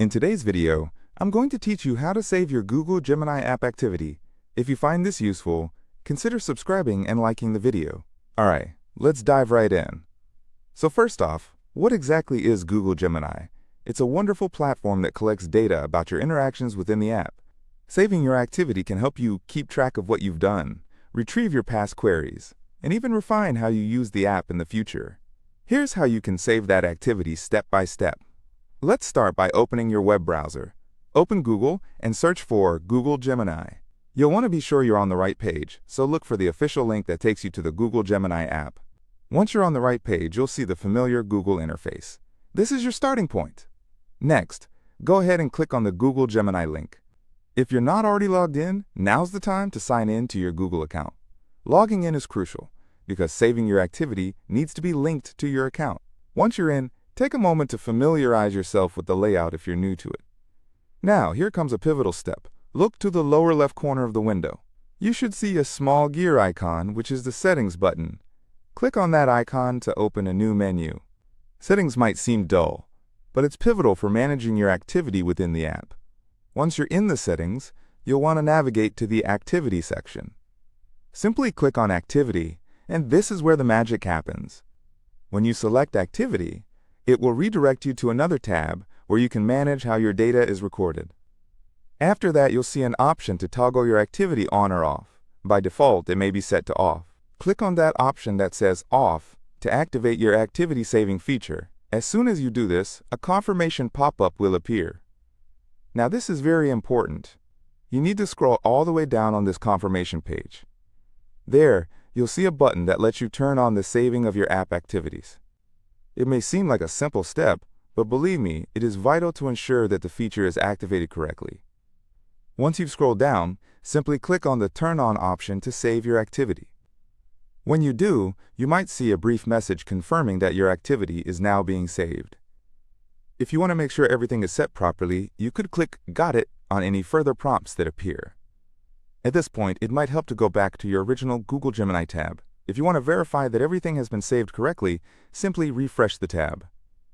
In today's video, I'm going to teach you how to save your Google Gemini app activity. If you find this useful, consider subscribing and liking the video. Alright, let's dive right in. So first off, what exactly is Google Gemini? It's a wonderful platform that collects data about your interactions within the app. Saving your activity can help you keep track of what you've done, retrieve your past queries, and even refine how you use the app in the future. Here's how you can save that activity step by step. Let's start by opening your web browser. Open Google and search for Google Gemini. You'll want to be sure you're on the right page, so look for the official link that takes you to the Google Gemini app. Once you're on the right page, you'll see the familiar Google interface. This is your starting point. Next, go ahead and click on the Google Gemini link. If you're not already logged in, now's the time to sign in to your Google account. Logging in is crucial, because saving your activity needs to be linked to your account. Once you're in, take a moment to familiarize yourself with the layout if you're new to it. Now, here comes a pivotal step. Look to the lower left corner of the window. You should see a small gear icon, which is the Settings button. Click on that icon to open a new menu. Settings might seem dull, but it's pivotal for managing your activity within the app. Once you're in the settings, you'll want to navigate to the Activity section. Simply click on Activity, and this is where the magic happens. When you select Activity, it will redirect you to another tab where you can manage how your data is recorded. After that, you'll see an option to toggle your activity on or off. By default, it may be set to off. Click on that option that says Off to activate your activity saving feature. As soon as you do this, a confirmation pop-up will appear. Now this is very important. You need to scroll all the way down on this confirmation page. There, you'll see a button that lets you turn on the saving of your app activities. It may seem like a simple step, but believe me, it is vital to ensure that the feature is activated correctly. Once you've scrolled down, simply click on the Turn On option to save your activity. When you do, you might see a brief message confirming that your activity is now being saved. If you want to make sure everything is set properly, you could click Got It on any further prompts that appear. At this point, it might help to go back to your original Google Gemini tab. If you want to verify that everything has been saved correctly, simply refresh the tab.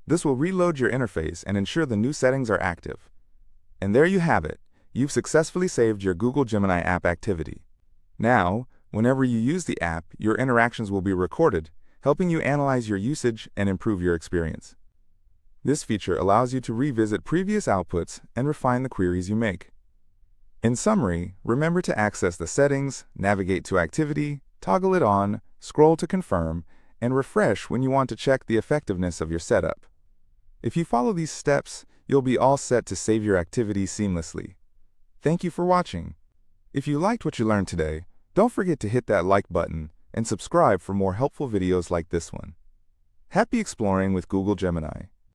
This will reload your interface and ensure the new settings are active. And there you have it. You've successfully saved your Google Gemini app activity. Now, whenever you use the app, your interactions will be recorded, helping you analyze your usage and improve your experience. This feature allows you to revisit previous outputs and refine the queries you make. In summary, remember to access the settings, navigate to activity, toggle it on, scroll to confirm, and refresh when you want to check the effectiveness of your setup. If you follow these steps, you'll be all set to save your activity seamlessly. Thank you for watching. If you liked what you learned today, don't forget to hit that like button and subscribe for more helpful videos like this one. Happy exploring with Google Gemini.